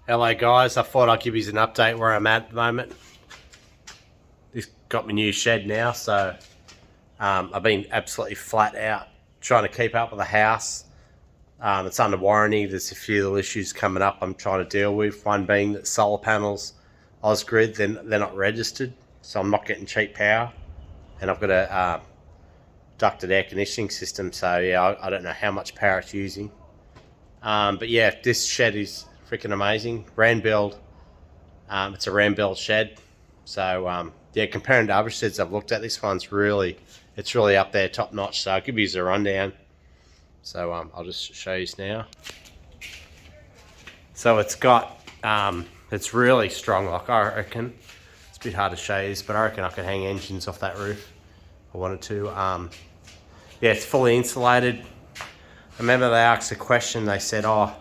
Hello guys, I thought I'd give you an update where I'm at the moment. This got my new shed now, so I've been absolutely flat out trying to keep up with the house. It's under warranty. There's a few little issues coming up I'm trying to deal with. One being that solar panels, Osgrid, they're not registered, so I'm not getting cheap power. And I've got a ducted air conditioning system, so yeah, I don't know how much power it's using. But yeah, this shed is freaking amazing. Ran build. It's a ram build shed. So yeah, comparing to other sheds I've looked at, this one's really up there, top notch. So I'll give you a rundown. So I'll just show you now. So it's got it's really strong lock, I reckon. It's a bit hard to show you, but I reckon I could hang engines off that roof if I wanted to. Yeah, it's fully insulated. I remember they asked a question. They said, "Oh,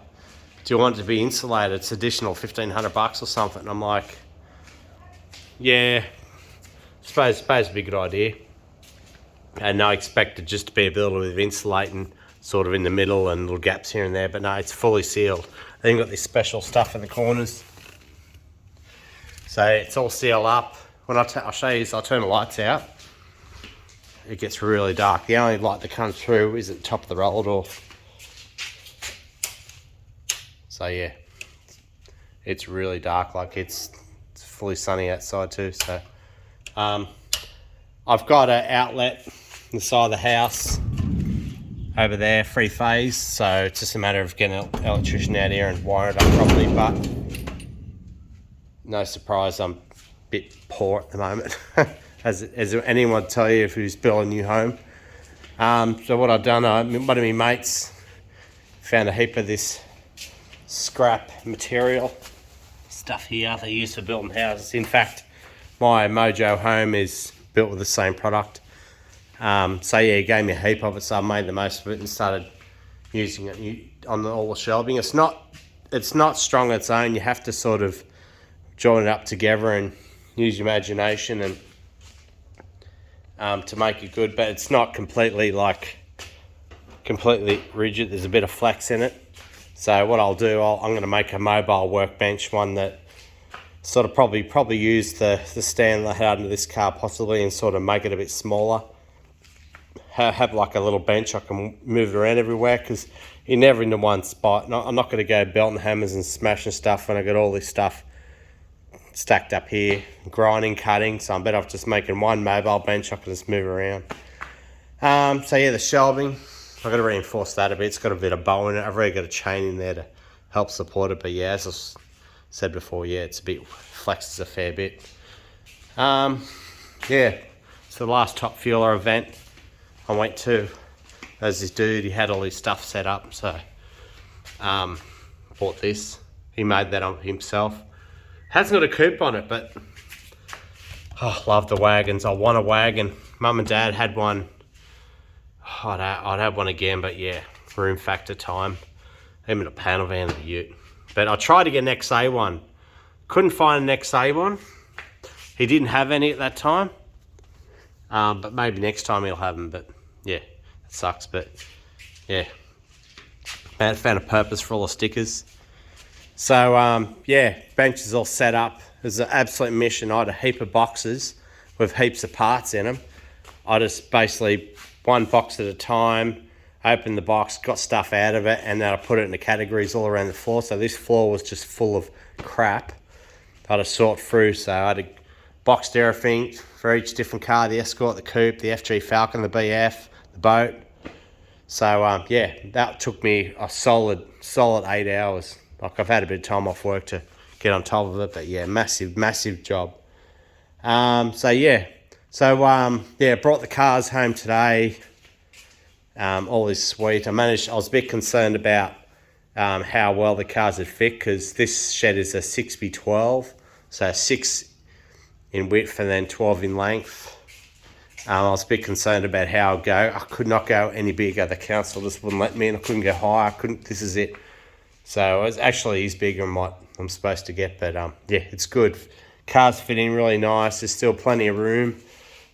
do you want it to be insulated? It's additional $1,500 or something." And I'm like, "Yeah, suppose it'd be a good idea." And I expected just to be a bit of insulating, sort of in the middle and little gaps here and there. But no, it's fully sealed. Then you've got this special stuff in the corners, so it's all sealed up. When I'll show you, I'll turn the lights out. It gets really dark. The only light that comes through is at the top of the roller door. So yeah, it's really dark. Like it's fully sunny outside too. So I've got an outlet on the side of the house over there, 3-phase. So it's just a matter of getting an electrician out here and wiring it up properly. But no surprise, I'm a bit poor at the moment. As anyone would tell you if who's building a new home. So what I've done, one of my mates found a heap of this scrap material stuff here they use for building houses. In fact, my Mojo home is built with the same product. So yeah, he gave me a heap of it, so I made the most of it and started using it on all the shelving. It's not strong on its own. You have to sort of join it up together and use your imagination and to make it good, but it's not completely rigid. There's a bit of flex in it. So what I'll do, I'm going to make a mobile workbench, one that sort of probably use the stand I had under this car possibly and sort of make it a bit smaller. Have like a little bench I can move it around everywhere, because you're never into one spot. I'm not going to go belting hammers and smashing stuff when I got all this stuff stacked up here, grinding, cutting. So I'm better off just making one mobile bench I can just move around. So yeah, the shelving, I've got to reinforce that a bit. It's got a bit of bow in it. I've already got a chain in there to help support it. But yeah, as I said before, yeah, it's a bit, flexes a fair bit. Yeah, so the last Top Fueler event I went to, there's this dude, he had all his stuff set up. So bought this. He made that on himself. Hasn't got a coupe on it, but I love the wagons. I want a wagon. Mum and Dad had one. I'd have one again, but yeah, room factor time. Even a panel van and a ute. But I tried to get an XA one. Couldn't find an XA one. He didn't have any at that time. But maybe next time he'll have them. But yeah, it sucks. But yeah, I found a purpose for all the stickers. So yeah, bench is all set up. It was an absolute mission. I had a heap of boxes with heaps of parts in them. I just basically, one box at a time, opened the box, got stuff out of it, and then I put it in the categories all around the floor. So this floor was just full of crap I had to sort through. So I had to boxed everything for each different car: the Escort, the Coupe, the FG Falcon, the BF, the boat. So yeah, that took me a solid 8 hours. Like, I've had a bit of time off work to get on top of it, but yeah, massive job. So yeah, brought the cars home today. All is sweet. I was a bit concerned about how well the cars would fit, because this shed is a 6x12, so 6 in width and then 12 in length. I was a bit concerned about how I'd go. I could not go any bigger. The council just wouldn't let me, and I couldn't go higher. This is it. So it actually is bigger than what I'm supposed to get, but yeah, it's good. Cars fit in really nice. There's still plenty of room.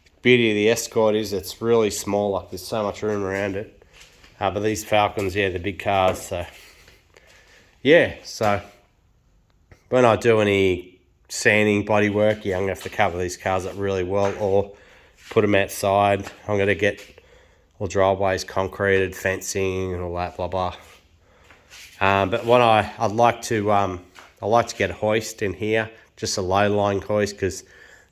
The beauty of the Escort is it's really small. Like, there's so much room around it. But these Falcons, yeah, the big cars. So yeah, so when I do any sanding, body work, yeah, I'm going to have to cover these cars up really well or put them outside. I'm going to get all driveways concreted, fencing and all that, blah, blah. But what I'd like to, I like to get a hoist in here, just a low-lying hoist, because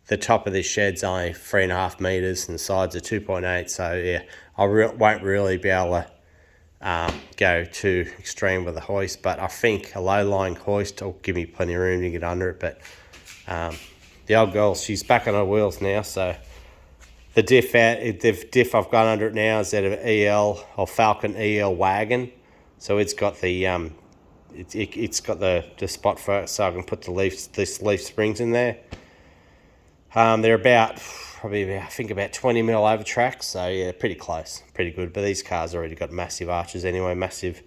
the top of this shed's only 3.5 metres and the sides are 2.8. So yeah, I won't really be able to go too extreme with the hoist, but I think a low-lying hoist will give me plenty of room to get under it. But the old girl, she's back on her wheels now, so the diff I've got under it now is out of EL or Falcon EL wagon, so it's got the it's got the spot for it, so I can put the leaf springs in there. They're about I think about 20 mil over track, so yeah, pretty close, pretty good. But these cars already got massive arches anyway, massive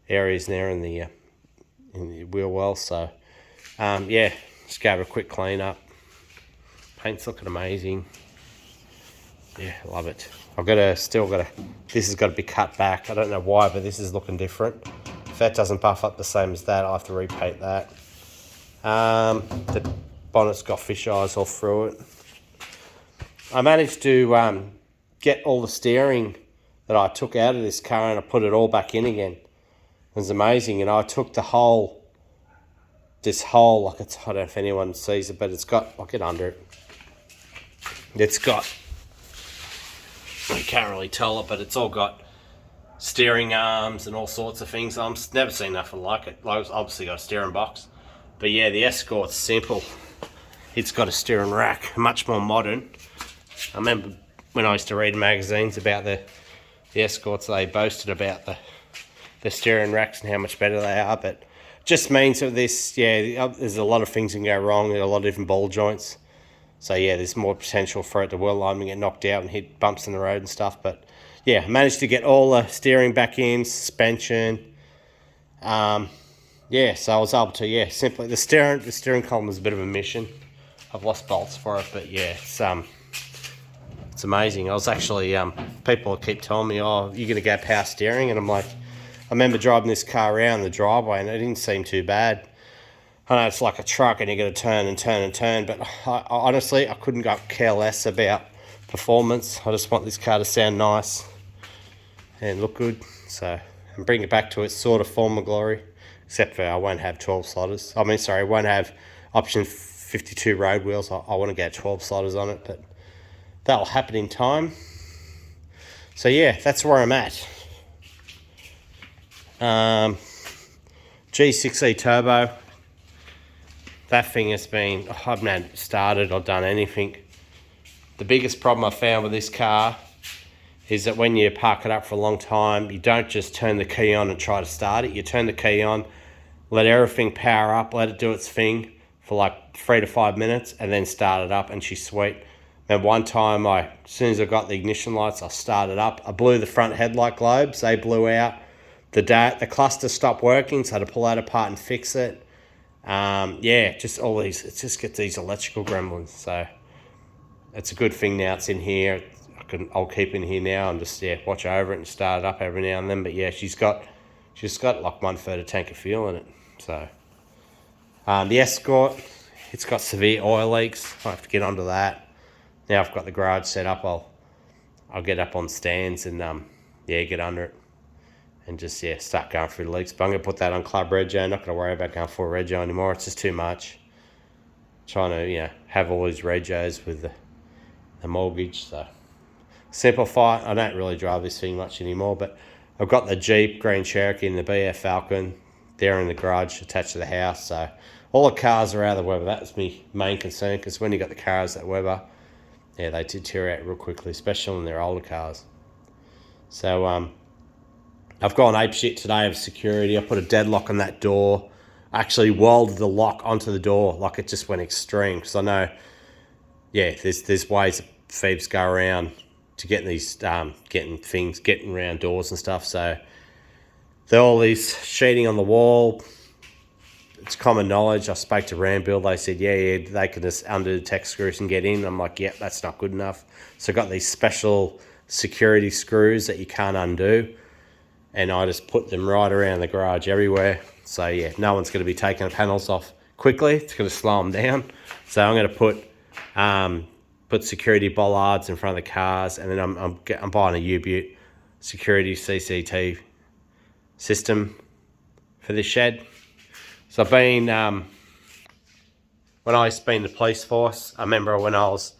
areas there in the wheel well. So yeah, just gave it a quick clean up. Paint's looking amazing. Yeah, love it. Still got to. This has got to be cut back. I don't know why, but this is looking different. If that doesn't buff up the same as that, I'll have to repaint that. The bonnet's got fish eyes all through it. I managed to get all the steering that I took out of this car and I put it all back in again. It was amazing. And I took this whole, like I don't know if anyone sees it, but it's got, I'll get under it. It's got, you can't really tell it, but it's all got steering arms and all sorts of things. I've never seen nothing like it. Like, it's obviously got a steering box. But yeah, the Escort's simple. It's got a steering rack, much more modern. I remember when I used to read magazines about the Escorts, they boasted about the steering racks and how much better they are, but just means that this, yeah, there's a lot of things that can go wrong, there are a lot of different ball joints. So yeah, there's more potential for it to wheel line and get knocked out and hit bumps in the road and stuff. But yeah, managed to get all the steering back in, suspension. Yeah, so I was able to, yeah, simply the steering column was a bit of a mission. I've lost bolts for it, but yeah, it's amazing. I was actually, people keep telling me, oh, you're going to go power steering, and I'm like, I remember driving this car around the driveway and it didn't seem too bad. I know it's like a truck and you got to turn and turn and turn, but honestly, I couldn't care less about performance. I just want this car to sound nice and look good, so, and bring it back to its sort of former glory, except for I won't have 12 slotters. I mean, sorry, I won't have option 52 road wheels. I want to get 12 slotters on it, but that'll happen in time. So yeah, that's where I'm at. G6E turbo. That thing has been, I haven't had it started or done anything. The biggest problem I found with this car is that when you park it up for a long time, you don't just turn the key on and try to start it. You turn the key on, let everything power up, let it do its thing for like 3 to 5 minutes, and then start it up, and she's sweet. And one time, as soon as I got the ignition lights, I started up. I blew the front headlight globes. They blew out. The cluster stopped working, so I had to pull that apart and fix it. Yeah, just all these. It just gets these electrical gremlins. So it's a good thing now it's in here. I'll keep in here now and just watch over it and start it up every now and then. But yeah, she's got like 1/3 tank of fuel in it. So the Escort, it's got severe oil leaks. I have to get onto that. Now I've got the garage set up, I'll get up on stands and get under it and just start going through the leaks. But I'm gonna put that on Club Rego. I'm not gonna worry about going full Rego anymore. It's just too much. Trying to have all these Regos with the mortgage. So simplify. I don't really drive this thing much anymore, but I've got the Jeep Grand Cherokee and the BF Falcon there in the garage attached to the house. So all the cars are out of the weather. That's my main concern, because when you got the cars that weather, yeah, they deteriorate real quickly, especially when they're older cars. So I've gone apeshit today of security. I put a deadlock on that door. I actually welded the lock onto the door, like it just went extreme. Because I know, there's ways that thieves go around to get these, getting around doors and stuff. So there are all these sheeting on the wall. It's common knowledge. I spoke to Rambill. They said, they can just undo the tech screws and get in. I'm like, that's not good enough. So I got these special security screws that you can't undo, and I just put them right around the garage everywhere. So no one's going to be taking the panels off quickly. It's going to slow them down. So I'm going to put security bollards in front of the cars, and then I'm buying a U-Butte security CCT system for this shed. So I've been, when I used to be in the police force, I remember when I was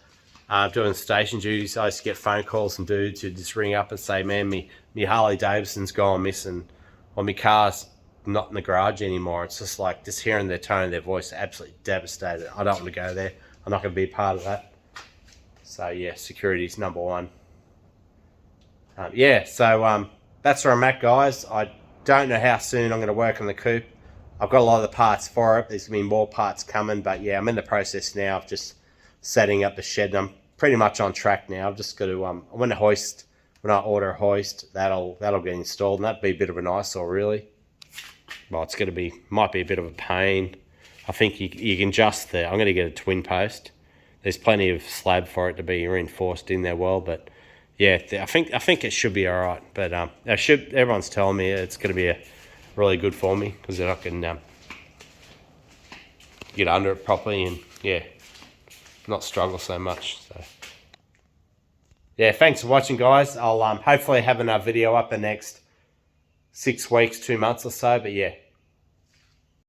doing station duties, I used to get phone calls from dudes who'd just ring up and say, man, me Harley Davidson's gone missing, or my car's not in the garage anymore. It's just like, just hearing their tone of their voice, absolutely devastated. I don't want to go there. I'm not going to be a part of that. So yeah, security's number one. Yeah, so that's where I'm at, guys. I don't know how soon I'm going to work on the coupe. I've got a lot of the parts for it. There's going to be more parts coming, but yeah, I'm in the process now of just setting up the shed. I'm pretty much on track now. I've just got to when I order a hoist, that'll get installed, and that'd be a bit of an eyesore, really. Well, it's going to be, might be a bit of a pain. I think you can adjust I'm going to get a twin post. There's plenty of slab for it to be reinforced in there well, but yeah, I think it should be all right. But everyone's telling me it's going to be really good for me, because then I can get under it properly and yeah, not struggle so much. So yeah, thanks for watching, guys. I'll hopefully have another video up the next 6 weeks, 2 months or so. But yeah,